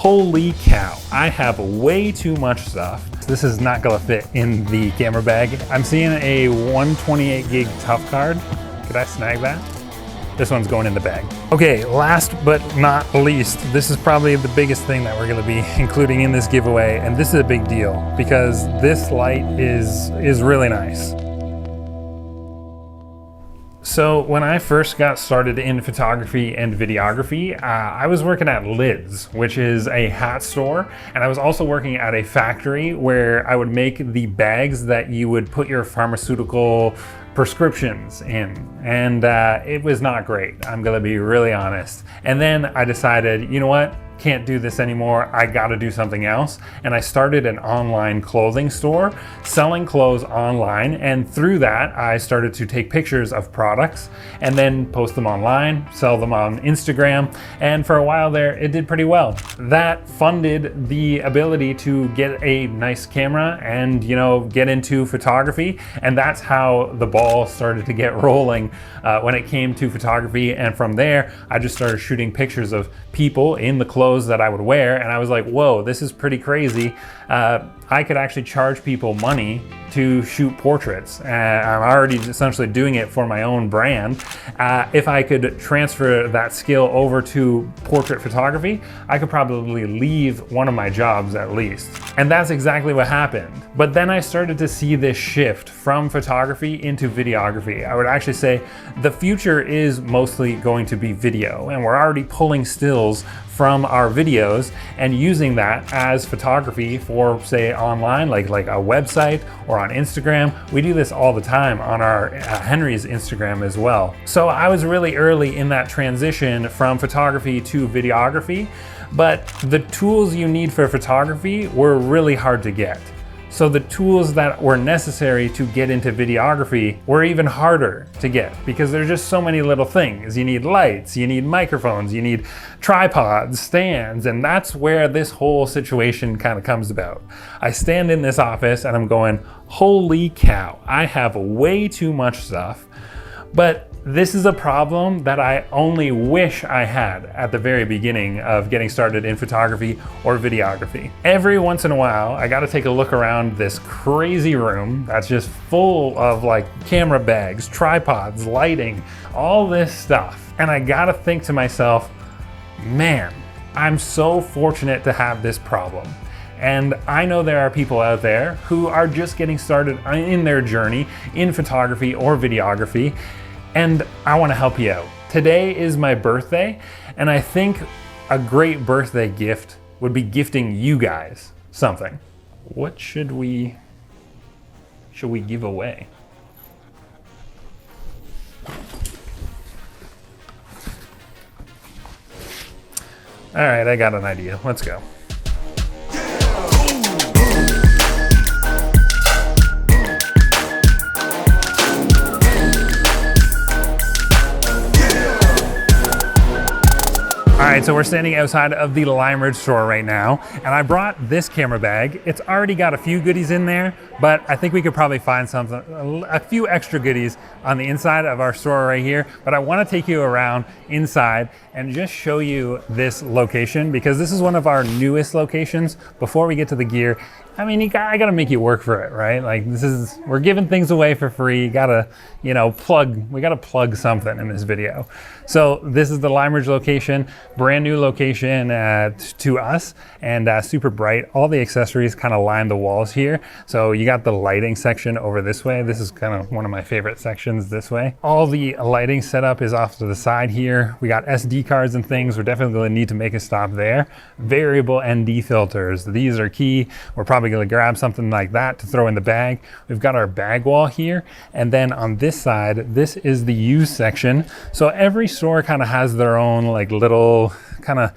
Holy cow, I have way too much stuff. This is not gonna fit in the camera bag. I'm seeing a 128 gig tough card. Could I snag that? This one's going in the bag. Okay, last but not least, this is probably the biggest thing that we're gonna be including in this giveaway, and this is a big deal because this light is really nice. So when I first got started in photography and videography, I was working at Lids, which is a hat store. And I was also working at a factory where I would make the bags that you would put your pharmaceutical prescriptions in. And it was not great, I'm gonna be really honest. And then I decided, you know what? Can't do this anymore, I gotta do something else. And I started an online clothing store, selling clothes online. And through that, I started to take pictures of products and then post them online, sell them on Instagram. And for a while there, it did pretty well. That funded the ability to get a nice camera and, you know, get into photography. And that's how the ball started to get rolling when it came to photography. And from there, I just started shooting pictures of people in the clothes that I would wear, and I was like, whoa, this is pretty crazy. I could actually charge people money to shoot portraits. I'm already essentially doing it for my own brand. If I could transfer that skill over to portrait photography, I could probably leave one of my jobs at least. And that's exactly what happened. But then I started to see this shift from photography into videography. I would actually say the future is mostly going to be video, and we're already pulling stills from our videos and using that as photography for, say, online, like a website or on Instagram. We do this all the time on our Henry's Instagram as well. So I was really early in that transition from photography to videography, but the tools you need for photography were really hard to get. So the tools that were necessary to get into videography were even harder to get because there's just so many little things. You need lights, you need microphones, you need tripods, stands, and that's where this whole situation kind of comes about. I stand in this office and I'm going, holy cow, I have way too much stuff. But this is a problem that I only wish I had at the very beginning of getting started in photography or videography. Every once in a while, I gotta take a look around this crazy room that's just full of like camera bags, tripods, lighting, all this stuff. And I gotta think to myself, man, I'm so fortunate to have this problem. And I know there are people out there who are just getting started in their journey in photography or videography, and I want to help you out. Today is my birthday, and I think a great birthday gift would be gifting you guys something. What should we give away? All right, I got an idea. Let's go. All right, so we're standing outside of the Limeridge store right now, and I brought this camera bag. It's already got a few goodies in there, but I think we could probably find a few extra goodies on the inside of our store right here. But I want to take you around inside and just show you this location because this is one of our newest locations. Before we get to the gear, I mean, I gotta make you work for it, right? Like we're giving things away for free. We gotta plug something in this video. So this is the Limeridge location, brand new location to us, and super bright. All the accessories kind of line the walls here. So you got the lighting section over this way. This is kind of one of my favorite sections this way. All the lighting setup is off to the side here. We got SD cards and things. We're definitely gonna need to make a stop there. Variable ND filters. These are key. We're probably gonna grab something like that to throw in the bag. We've got our bag wall here, and then on this side, this is the used section. So every store kind of has their own like little kind of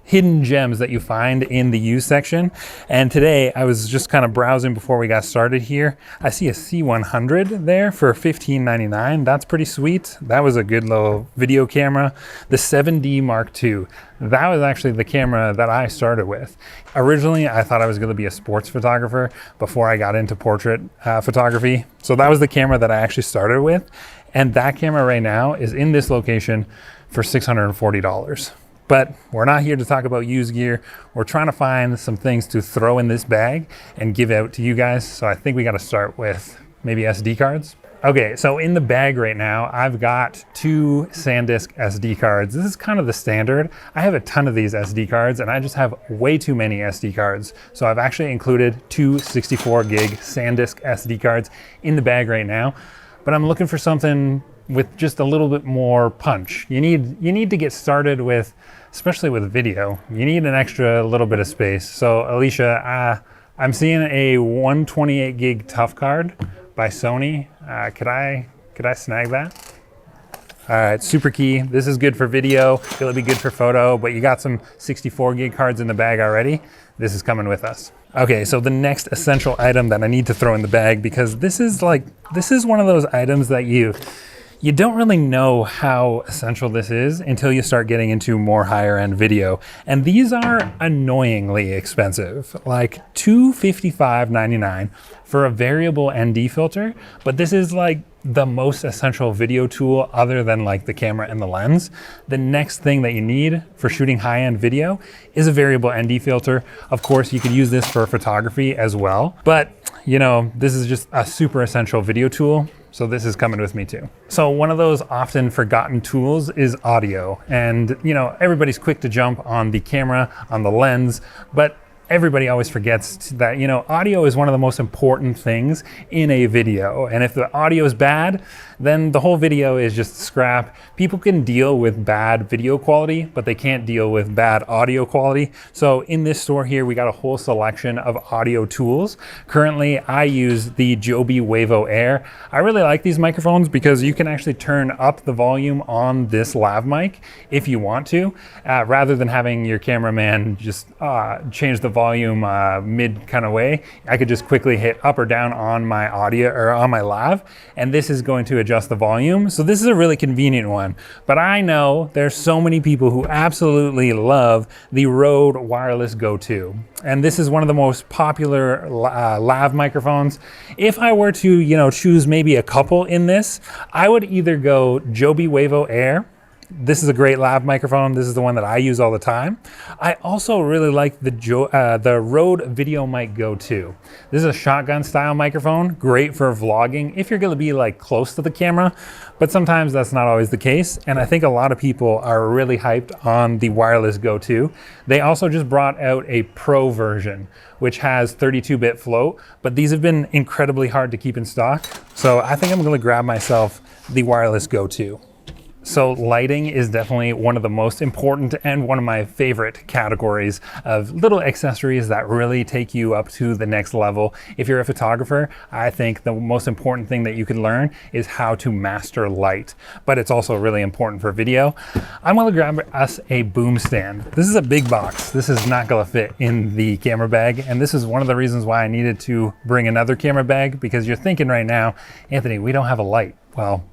hidden gems that you find in the used section. And today I was just kind of browsing before we got started here. I see a C100 there for $15.99. That's pretty sweet. That was a good little video camera. The 7D Mark II. That was actually the camera that I started with. Originally, I thought I was going to be a sports photographer before I got into portrait photography. So that was the camera that I actually started with. And that camera right now is in this location for $640. But we're not here to talk about used gear. We're trying to find some things to throw in this bag and give out to you guys. So I think we got to start with maybe SD cards. Okay, so in the bag right now, I've got 2 SanDisk SD cards. This is kind of the standard. I have a ton of these SD cards and I just have way too many SD cards. So I've actually included 2 64 gig SanDisk SD cards in the bag right now. But I'm looking for something with just a little bit more punch. You need to get started with, especially with video, you need an extra little bit of space. So Alicia, I'm seeing a 128 gig tough card by Sony. Could I snag that? All right, super key. This is good for video. It'll be good for photo, but you got some 64 gig cards in the bag already. This is coming with us. Okay, so the next essential item that I need to throw in the bag, because this is one of those items that you don't really know how essential this is until you start getting into more higher end video. And these are annoyingly expensive, like $255.99 for a variable ND filter. But this is like the most essential video tool other than like the camera and the lens. The next thing that you need for shooting high end video is a variable ND filter. Of course, you could use this for photography as well, but you know, this is just a super essential video tool. So this is coming with me too. So one of those often forgotten tools is audio. And you know, everybody's quick to jump on the camera, on the lens, but everybody always forgets that, you know, audio is one of the most important things in a video. And if the audio is bad, then the whole video is just scrap. People can deal with bad video quality, but they can't deal with bad audio quality. So in this store here, we got a whole selection of audio tools. Currently, I use the Joby Wavo Air. I really like these microphones because you can actually turn up the volume on this lav mic if you want to, rather than having your cameraman just change the volume mid kind of way. I could just quickly hit up or down on my audio or on my lav, and this is going to adjust the volume. So this is a really convenient one. But I know there's so many people who absolutely love the Rode Wireless Go 2. And this is one of the most popular lav microphones. If I were to, you know, choose maybe a couple in this, I would either go Joby Wavo Air. This is a great lav microphone. This is the one that I use all the time. I also really like the Rode Video Mic Go 2. This is a shotgun style microphone, great for vlogging if you're gonna be like close to the camera, but sometimes that's not always the case. And I think a lot of people are really hyped on the Wireless Go 2. They also just brought out a Pro version, which has 32-bit float, but these have been incredibly hard to keep in stock. So I think I'm gonna grab myself the Wireless Go 2. So lighting is definitely one of the most important and one of my favorite categories of little accessories that really take you up to the next level. If you're a photographer, I think the most important thing that you can learn is how to master light, but it's also really important for video. I'm gonna grab us a boom stand. This is a big box. This is not gonna fit in the camera bag, and this is one of the reasons why I needed to bring another camera bag, because you're thinking right now, Anthony, we don't have a light. Well,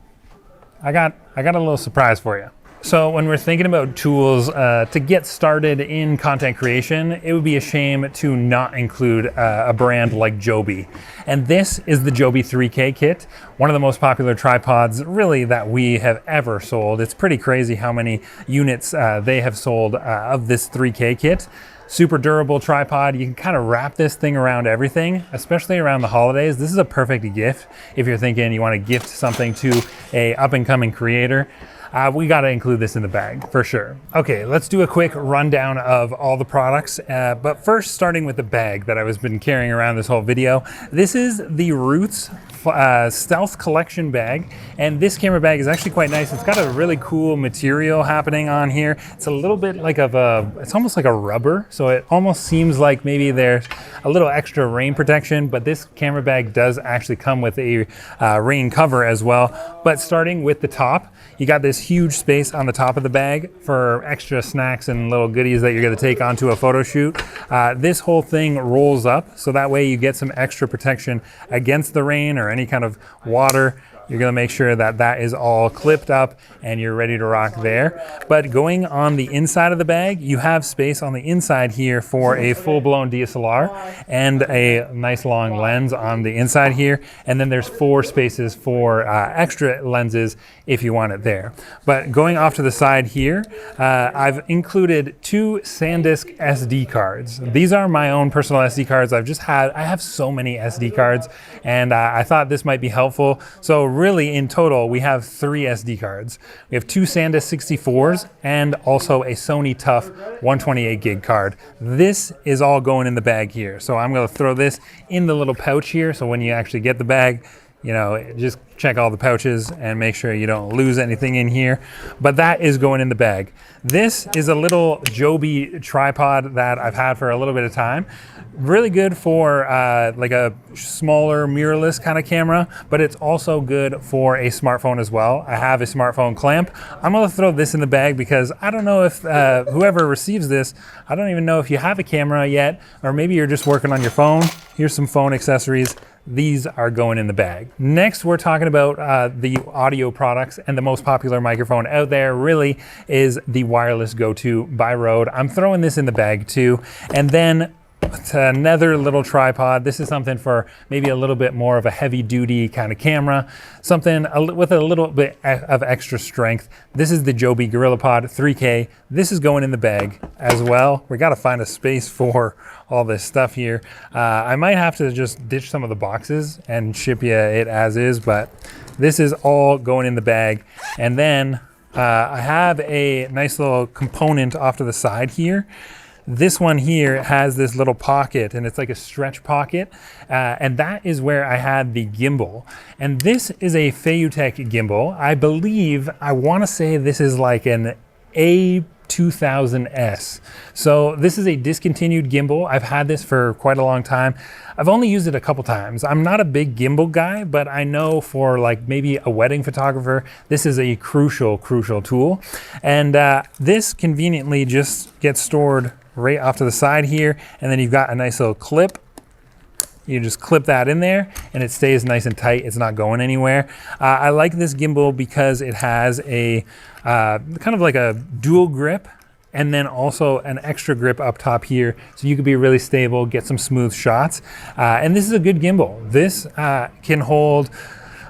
I got a little surprise for you. So when we're thinking about tools to get started in content creation, it would be a shame to not include a brand like Joby. And this is the Joby 3K kit, one of the most popular tripods really that we have ever sold. It's pretty crazy how many units they have sold of this 3K kit. Super durable tripod. You can kind of wrap this thing around everything, especially around the holidays. This is a perfect gift if you're thinking you want to gift something to a up-and-coming creator. We got to include this in the bag for sure. Okay, let's do a quick rundown of all the products. But first, starting with the bag that I've been carrying around this whole video. This is the Roots Stealth Collection bag, and this camera bag is actually quite nice. It's got a really cool material happening on here. It's a little bit like it's almost like a rubber, so it almost seems like maybe there's a little extra rain protection, but this camera bag does actually come with a rain cover as well. But starting with the top, you got this huge space on the top of the bag for extra snacks and little goodies that you're gonna take onto a photo shoot. This whole thing rolls up, so that way you get some extra protection against the rain or any kind of water. You're gonna make sure that that is all clipped up and you're ready to rock there. But going on the inside of the bag, you have space on the inside here for a full-blown DSLR and a nice long lens on the inside here. And then there's 4 spaces for extra lenses if you want it there. But going off to the side here, I've included 2 SanDisk SD cards. These are my own personal SD cards. I have so many SD cards, and I thought this might be helpful. So really in total, we have 3 SD cards. We have 2 SanDisk 64s and also a Sony TUF 128 gig card. This is all going in the bag here. So I'm gonna throw this in the little pouch here. So when you actually get the bag, you know, just check all the pouches and make sure you don't lose anything in here. But that is going in the bag. This is a little Joby tripod that I've had for a little bit of time. Really good for like a smaller mirrorless kind of camera, but it's also good for a smartphone as well. I have a smartphone clamp. I'm gonna throw this in the bag because I don't know if whoever receives this, I don't even know if you have a camera yet, or maybe you're just working on your phone. Here's some phone accessories. These are going in the bag. Next, we're talking about the audio products, and the most popular microphone out there really is the Wireless Go 2 by Rode. I'm throwing this in the bag too. And then another little tripod. This is something for maybe a little bit more of a heavy duty kind of camera, something with a little bit of extra strength. This is the Joby GorillaPod 3K. This is going in the bag as well. We got to find a space for all this stuff here. I might have to just ditch some of the boxes and ship you it as is, but this is all going in the bag. And then I have a nice little component off to the side here. This one here has this little pocket, and it's like a stretch pocket, and that is where I had the gimbal. And this is a Feiyutech gimbal. I want to say this is like an A2000S. So this is a discontinued gimbal. I've had this for quite a long time. I've only used it a couple times. I'm not a big gimbal guy, but I know for like maybe a wedding photographer, this is a crucial tool. And this conveniently just gets stored right off to the side here, and then you've got a nice little clip. You just clip that in there and it stays nice and tight. It's not going anywhere. I like this gimbal because it has a kind of like a dual grip, and then also an extra grip up top here, so you could be really stable, get some smooth shots. And this is a good gimbal. This can hold,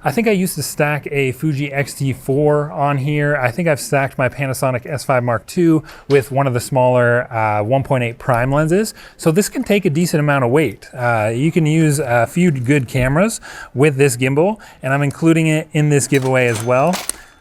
I think I used to stack a Fuji X-T4 on here. I think I've stacked my Panasonic S5 Mark II with one of the smaller 1.8 prime lenses. So this can take a decent amount of weight. You can use a few good cameras with this gimbal, and I'm including it in this giveaway as well.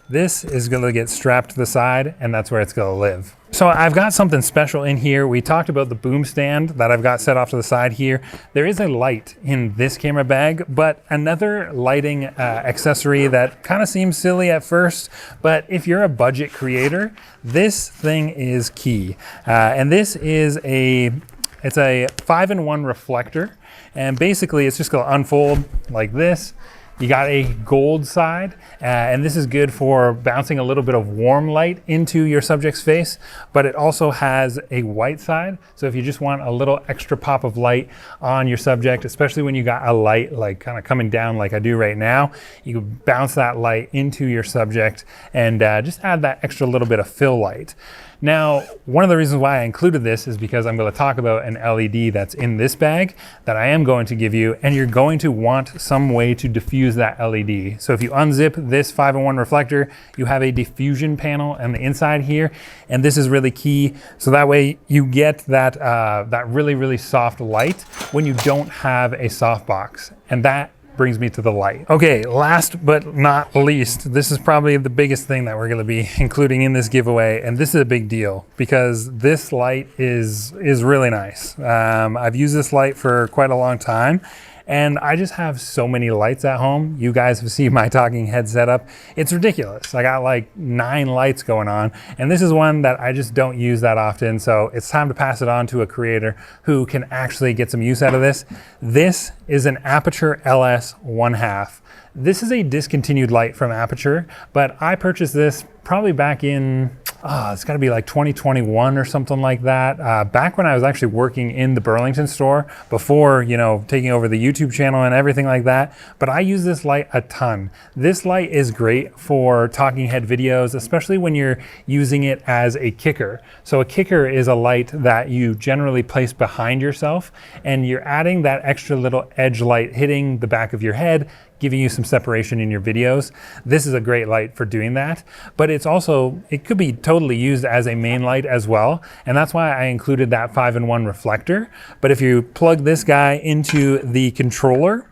This is gonna get strapped to the side, and that's where it's gonna live. So I've got something special in here. We talked about the boom stand that I've got set off to the side here. There is a light in this camera bag, but another lighting accessory that kind of seems silly at first, but if you're a budget creator, this thing is key. And this is it's a 5-in-1 reflector. And basically it's just gonna unfold like this. You got a gold side, and this is good for bouncing a little bit of warm light into your subject's face, but it also has a white side. So if you just want a little extra pop of light on your subject, especially when you got a light like kind of coming down like I do right now, you can bounce that light into your subject and just add that extra little bit of fill light. Now, one of the reasons why I included this is because I'm going to talk about an LED that's in this bag that I am going to give you, and you're going to want some way to diffuse that LED. So if you unzip this 5-in-1 reflector, you have a diffusion panel on the inside here, and this is really key. So that way you get that, that really soft light when you don't have a softbox, and that brings me to the light. Okay, last but not least, this is probably the biggest thing that we're gonna be including in this giveaway, and this is a big deal because this light is really nice. I've used this light for quite a long time, and I just have so many lights at home. You guys have seen my talking head setup. It's ridiculous. I got like 9 lights going on, and this is one that I just don't use that often, so it's time to pass it on to a creator who can actually get some use out of this. This is an Aperture LS 1/2. This is a discontinued light from Aperture, but I purchased this probably back in, it's got to be like 2021 or something like that. Back when I was actually working in the Burlington store before, taking over the YouTube channel and everything like that. But I use this light a ton. This light is great for talking head videos, especially when you're using it as a kicker. So a kicker is a light that you generally place behind yourself, and you're adding that extra little edge light hitting the back of your head, giving you some separation in your videos. This is a great light for doing that, but it could be totally used as a main light as well. And that's why I included that 5-in-1 reflector. But if you plug this guy into the controller,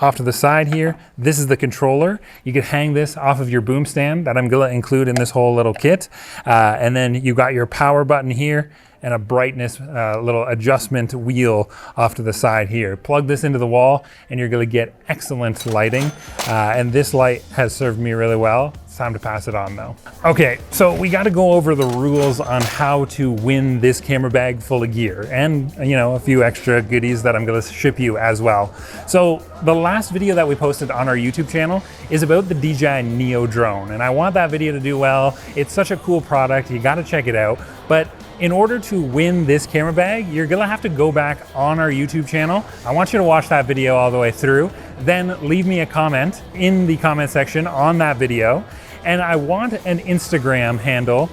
off to the side here, this is the controller. You could hang this off of your boom stand that I'm gonna include in this whole little kit. And then you got your power button here and a brightness little adjustment wheel off to the side here. Plug this into the wall and you're gonna get excellent lighting. And this light has served me really well. It's time to pass it on though. Okay, so we gotta go over the rules on how to win this camera bag full of gear and a few extra goodies that I'm gonna ship you as well. So the last video that we posted on our YouTube channel is about the DJI Neo drone, and I want that video to do well. It's such a cool product, you gotta check it out. But in order to win this camera bag, you're gonna have to go back on our YouTube channel. I want you to watch that video all the way through, then leave me a comment in the comment section on that video. And I want an Instagram handle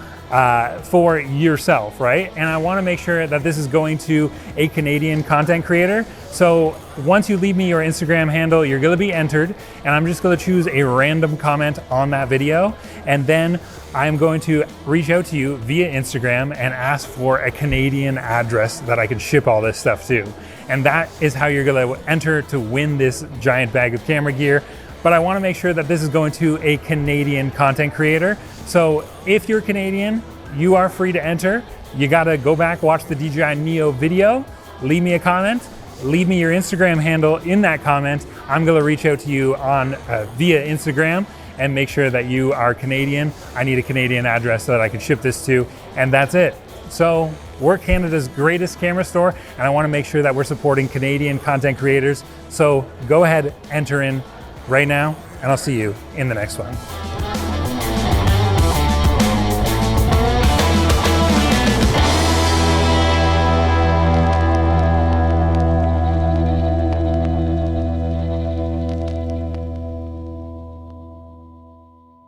for yourself, right? And I wanna make sure that this is going to a Canadian content creator. So once you leave me your Instagram handle, you're gonna be entered, and I'm just gonna choose a random comment on that video, and then I'm going to reach out to you via Instagram and ask for a Canadian address that I can ship all this stuff to. And that is how you're gonna enter to win this giant bag of camera gear. But I wanna make sure that this is going to a Canadian content creator. So if you're Canadian, you are free to enter. You gotta go back, watch the DJI Neo video, leave me a comment, leave me your Instagram handle in that comment. I'm gonna reach out to you on via Instagram and make sure that you are Canadian. I need a Canadian address so that I can ship this to, and that's it. So we're Canada's greatest camera store, and I wanna make sure that we're supporting Canadian content creators. So go ahead, enter in right now, and I'll see you in the next one.